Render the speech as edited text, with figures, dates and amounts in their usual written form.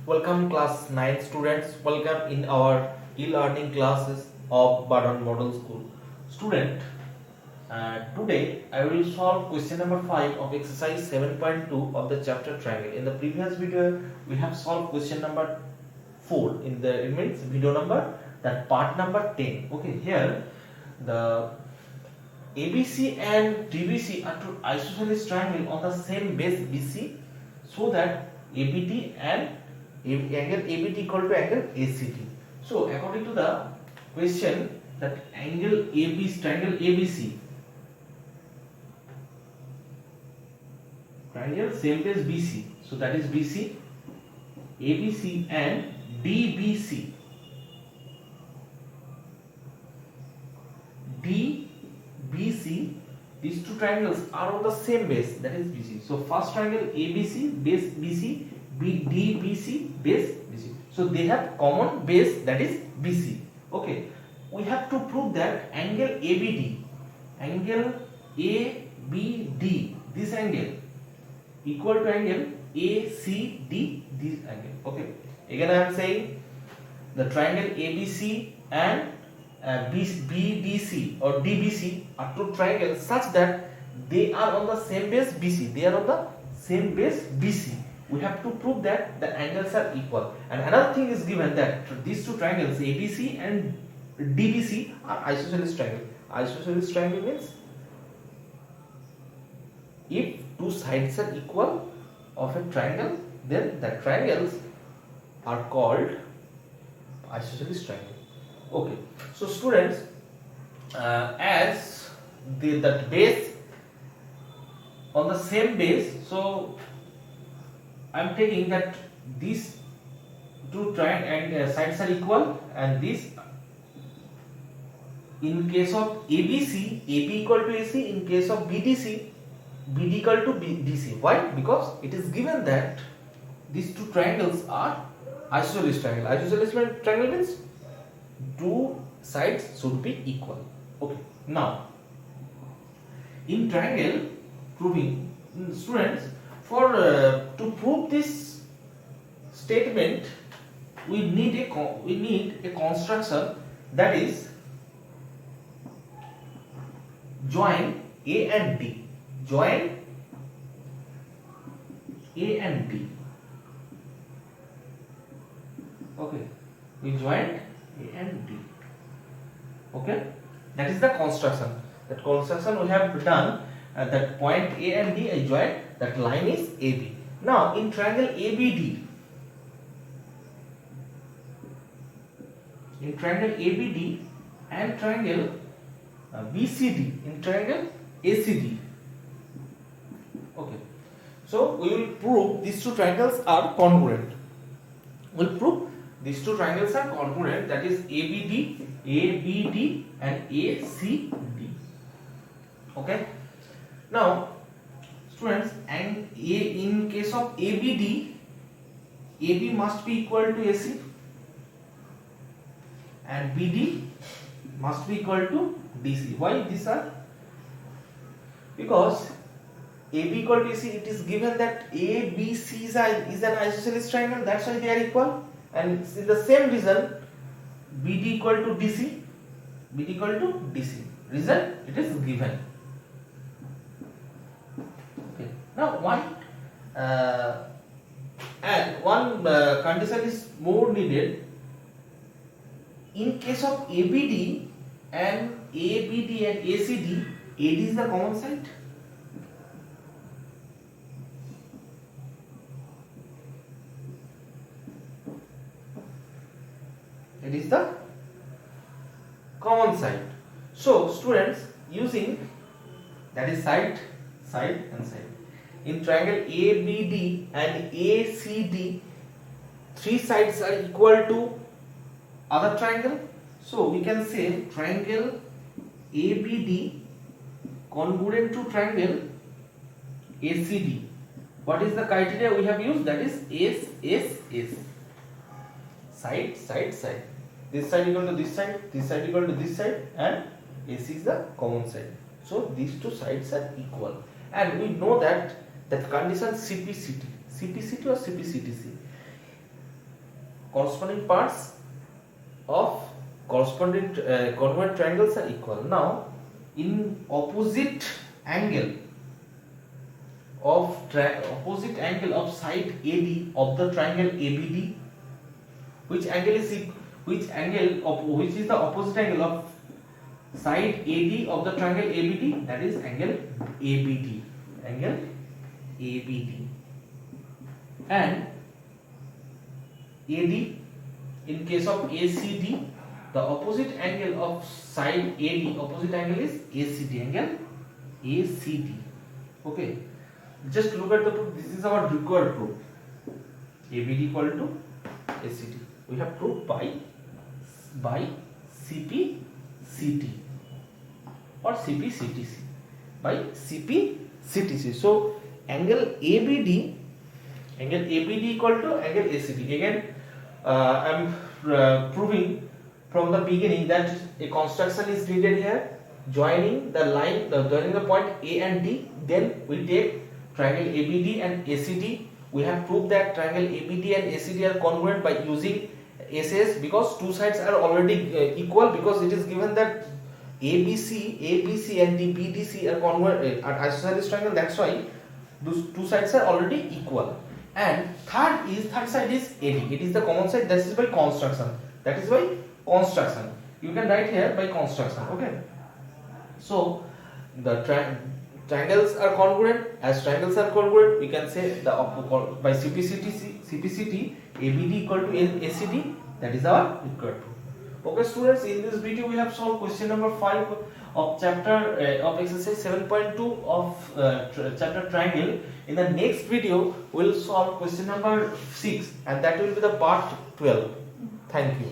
Welcome class 9 students. Welcome in our e-learning classes of Badon Model School. Student, today I will solve question number 5 of exercise 7.2 of the chapter triangle. In the previous video, we have solved question number 4. It means video number, that part number 10. Okay, here the ABC and DBC are two isosceles triangle on the same base BC, so that ABD and angle ABD equal to angle ACD. So according to the question, that angle triangle ABC, triangle same base BC, so that is BC, ABC and DBC. DBC, these two triangles are on the same base, that is BC. So first triangle ABC base BC, DBC base BC. So they have common base, that is BC. Okay, we have to prove that angle ABD, this angle equal to angle ACD, this angle. Okay, again I am saying the triangle ABC and BDC or DBC are two triangles such that they are on the same base BC. They are on the same base BC. We have to prove that the angles are equal. And another thing is given that these two triangles ABC and DBC are isosceles triangle. Isosceles triangle means if two sides are equal of a triangle, then the triangles are called isosceles triangle. Okay, so students, as that base on the same base, so I am taking that these two sides are equal, and this in case of ABC, AB equal to AC, in case of BDC, BD equal to BDC. Why? Because it is given that these two triangles are isosceles triangle. Isosceles triangle means two sides should be equal. Okay, now in triangle proving, students, for to prove this statement we need a construction, that is join A and D. Join A and D. Okay, we joined A and D. Okay, that is the construction. That construction we have done. That point A and D I joined. That line is AB. Now in triangle ABD, and triangle BCD, in triangle ACD. Okay, so we will prove these two triangles are congruent. We will prove these two triangles are congruent, that is ABD and ACD. Okay, now students, and in case of ABD, AB must be equal to AC and BD must be equal to DC. Why these are? Because AB equal to AC, it is given that ABC is an isosceles triangle, that's why they are equal. And in the same reason, BD equal to DC, reason it is given. Okay, now and one condition is more needed. In case of ABD and ACD, AD is the common side. It is the common side. So students, using that is side and side. In triangle ABD and ACD, three sides are equal to other triangle. So we can say triangle ABD congruent to triangle ACD. What is the criteria we have used? That is S. Side. This side equal to this side equal to this side, and AC is the common side. So these two sides are equal, and we know that condition CPCT or CPCTC. corresponding parts of corresponding congruent triangles are equal. Now, in opposite angle of side AD of the triangle ABD, which is the opposite angle of side AD of the triangle ABD? That is angle ABD. And AD, in case of ACD, the opposite angle of side AD, opposite angle is ACD, angle ACD. Okay, just look at the proof. This is our required proof. ABD equal to ACD. We have proved by CP/CT or CP/CTC, by CP/CTC. So angle ABD equal to angle ACD. Again, I am proving from the beginning that a construction is needed here, joining the point A and D. Then we take triangle ABD and ACD. We have proved that triangle ABD and ACD are congruent by using SS, because two sides are already equal, because it is given that ABC and the BDC are congruent, are isosceles triangle. That's why those two sides are already equal. And third side is AD. It is the common side. That is by construction. You can write here by construction. Okay. So the triangles are congruent. As triangles are congruent, we can say by CP/CT ABD equal to ACD. That is our required proof. Okay, students, in this video we have solved question number 5 of chapter of exercise 7.2 of chapter triangle. In the next video we will solve question number 6, and that will be the part 12. Thank you.